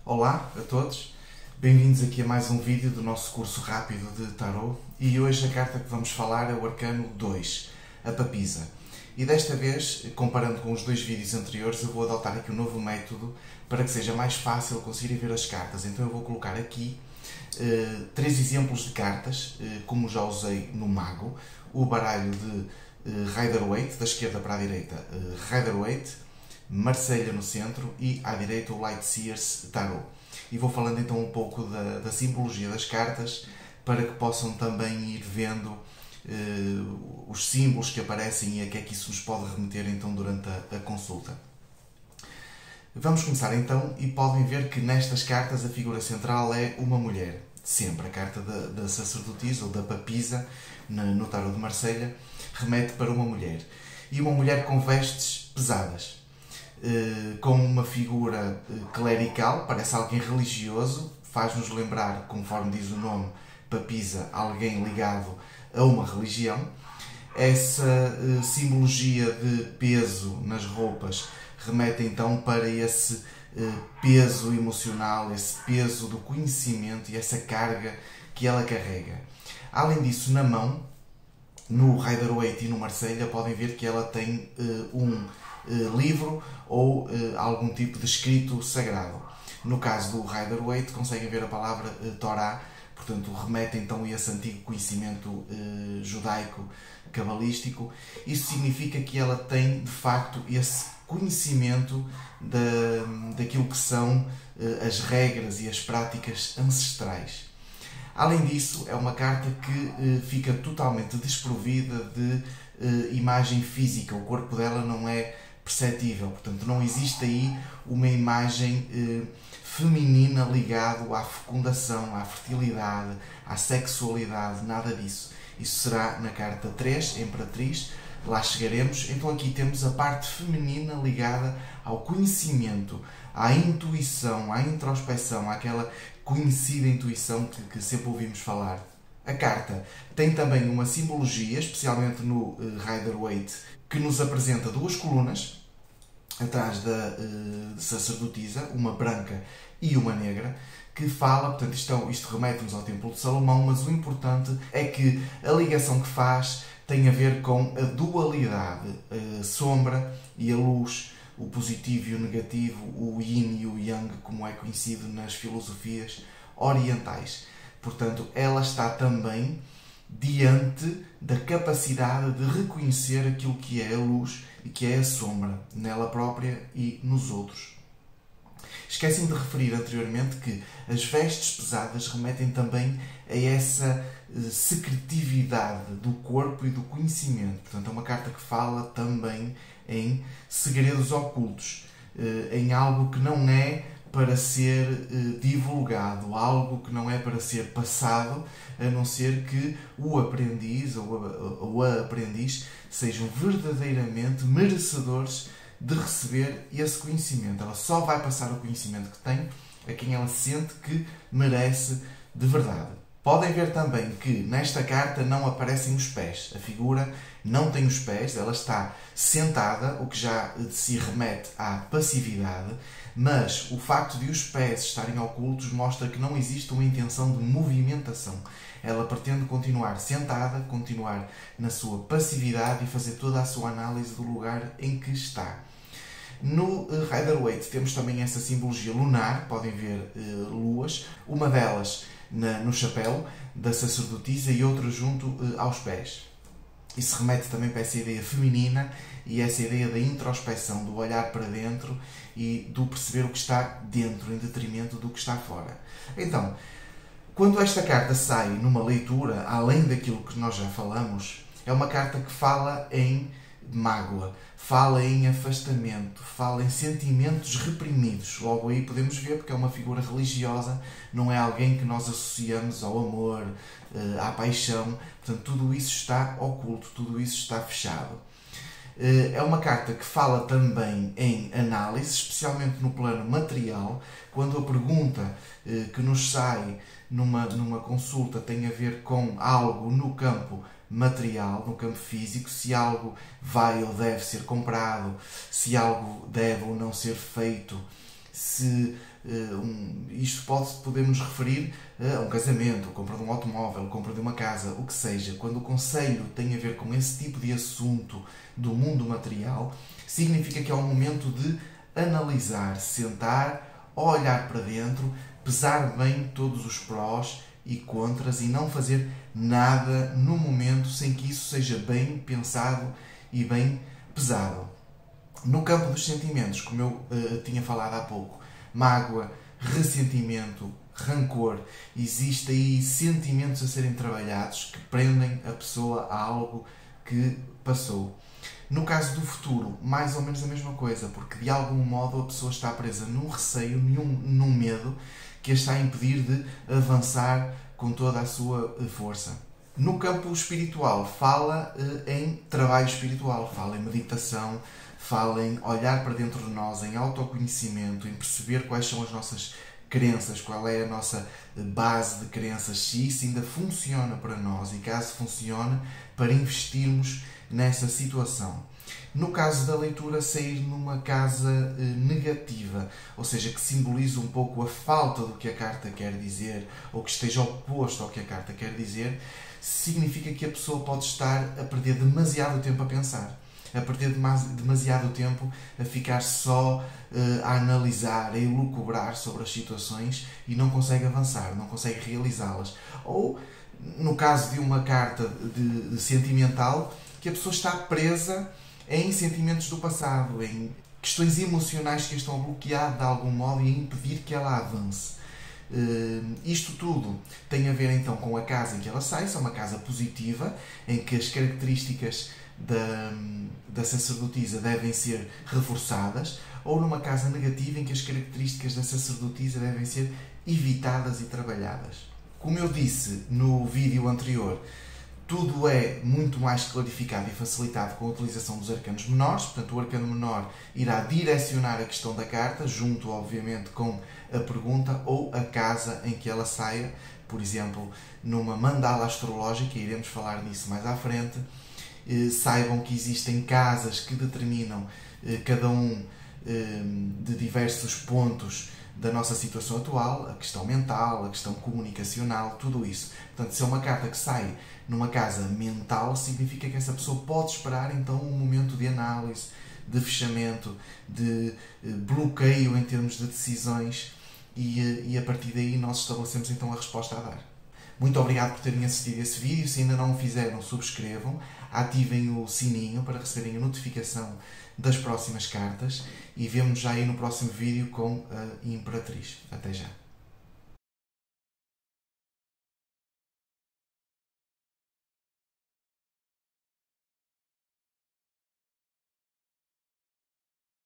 Olá a todos, bem-vindos aqui a mais um vídeo do nosso curso rápido de Tarot e hoje a carta que vamos falar é o Arcano 2, a Papisa. E desta vez, comparando com os dois vídeos anteriores, eu vou adotar aqui um novo método para que seja mais fácil conseguir ver as cartas. Então eu vou colocar aqui três exemplos de cartas, como já usei no Mago, o baralho de Rider-Waite, da esquerda para a direita, Rider-Waite, Marselha no centro e à direita o Lightseers Tarot. E vou falando então um pouco da simbologia das cartas para que possam também ir vendo os símbolos que aparecem e a que é que isso nos pode remeter então durante a consulta. Vamos começar então e podem ver que nestas cartas a figura central é uma mulher. Sempre a carta da sacerdotisa ou da papisa no Tarot de Marselha remete para uma mulher. E uma mulher com vestes pesadas. Com uma figura clerical, parece alguém religioso, faz-nos lembrar, conforme diz o nome, papisa, alguém ligado a uma religião. Essa simbologia de peso nas roupas remete então para esse peso emocional, esse peso do conhecimento e essa carga que ela carrega. Além disso, na mão, no Rider-Waite e no Marselha, podem ver que ela tem um livro ou algum tipo de escrito sagrado. No caso do Rider-Waite, conseguem ver a palavra Torá, portanto remete então a esse antigo conhecimento judaico cabalístico. Isso significa que ela tem de facto esse conhecimento daquilo que são as regras e as práticas ancestrais. Além disso, é uma carta que fica totalmente desprovida de imagem física. O corpo dela não é perceptível, portanto não existe aí uma imagem feminina ligada à fecundação, à fertilidade, à sexualidade, nada disso. Isso será na carta 3, Imperatriz, lá chegaremos. Então aqui temos a parte feminina ligada ao conhecimento, à intuição, à introspeção, àquela conhecida intuição que sempre ouvimos falar. A carta tem também uma simbologia, especialmente no Rider-Waite, que nos apresenta duas colunas atrás da sacerdotisa, uma branca e uma negra, que fala, portanto isto remete-nos ao Templo de Salomão, mas o importante é que a ligação que faz tem a ver com a dualidade, a sombra e a luz, o positivo e o negativo, o yin e o yang, como é conhecido nas filosofias orientais. Portanto, ela está também diante da capacidade de reconhecer aquilo que é a luz e que é a sombra, nela própria e nos outros. Esqueci-me de referir anteriormente que as vestes pesadas remetem também a essa secretividade do corpo e do conhecimento. Portanto, é uma carta que fala também em segredos ocultos, em algo que não é para ser divulgado, algo que não é para ser passado, a não ser que o aprendiz ou a aprendiz sejam verdadeiramente merecedores de receber esse conhecimento. Ela só vai passar o conhecimento que tem a quem ela sente que merece de verdade. Podem ver também que nesta carta não aparecem os pés. A figura não tem os pés, ela está sentada, o que já de si remete à passividade, mas o facto de os pés estarem ocultos mostra que não existe uma intenção de movimentação. Ela pretende continuar sentada, continuar na sua passividade e fazer toda a sua análise do lugar em que está. No Rider-Waite temos também essa simbologia lunar, podem ver luas, uma delas no chapéu da sacerdotisa e outra junto aos pés. Isso remete também para essa ideia feminina e essa ideia da introspeção, do olhar para dentro e do perceber o que está dentro em detrimento do que está fora. Então, quando esta carta sai numa leitura, além daquilo que nós já falamos, é uma carta que fala em mágoa, fala em afastamento, fala em sentimentos reprimidos. Logo aí podemos ver, porque é uma figura religiosa, não é alguém que nós associamos ao amor, à paixão. Portanto, tudo isso está oculto, tudo isso está fechado. É uma carta que fala também em análise, especialmente no plano material, quando a pergunta que nos sai numa consulta tem a ver com algo no campo material, no campo físico, se algo vai ou deve ser comprado, se algo deve ou não ser feito, se Isto podemos referir a um casamento, a compra de um automóvel, a compra de uma casa, o que seja. Quando o conselho tem a ver com esse tipo de assunto do mundo material, significa que é um momento de analisar, sentar, olhar para dentro, pesar bem todos os prós e contras e não fazer nada no momento sem que isso seja bem pensado e bem pesado. No campo dos sentimentos, como eu tinha falado há pouco, mágoa, ressentimento, rancor, existem aí sentimentos a serem trabalhados que prendem a pessoa a algo que passou. No caso do futuro, mais ou menos a mesma coisa, porque de algum modo a pessoa está presa num receio, num medo que a está a impedir de avançar com toda a sua força. No campo espiritual, fala em trabalho espiritual, fala em meditação, fala em olhar para dentro de nós, em autoconhecimento, em perceber quais são as nossas crenças, qual é a nossa base de crenças, se isso ainda funciona para nós e caso funcione, para investirmos nessa situação. No caso da leitura, sair numa casa negativa, ou seja, que simboliza um pouco a falta do que a carta quer dizer, ou que esteja oposto ao que a carta quer dizer, significa que a pessoa pode estar a perder demasiado tempo a pensar, a perder demasiado tempo a ficar só a analisar, a elucubrar sobre as situações e não consegue avançar, não consegue realizá-las. Ou, no caso de uma carta de sentimental, que a pessoa está presa em sentimentos do passado, em questões emocionais que a estão a bloquear de algum modo e a impedir que ela avance. Isto tudo tem a ver então com a casa em que ela sai, é uma casa positiva, em que as características da sacerdotisa devem ser reforçadas, ou numa casa negativa em que as características da sacerdotisa devem ser evitadas e trabalhadas. Como eu disse no vídeo anterior, tudo é muito mais clarificado e facilitado com a utilização dos arcanos menores, portanto o arcano menor irá direcionar a questão da carta, junto obviamente com a pergunta ou a casa em que ela saia, por exemplo, numa mandala astrológica, iremos falar nisso mais à frente. Saibam que existem casas que determinam cada um de diversos pontos da nossa situação atual, a questão mental, a questão comunicacional, tudo isso. Portanto, se é uma carta que sai numa casa mental, significa que essa pessoa pode esperar então um momento de análise, de fechamento, de bloqueio em termos de decisões e a partir daí nós estabelecemos então a resposta a dar. Muito obrigado por terem assistido a esse vídeo. Se ainda não o fizeram, subscrevam, ativem o sininho para receberem a notificação das próximas cartas e vemo-nos já aí no próximo vídeo com a Imperatriz. Até já!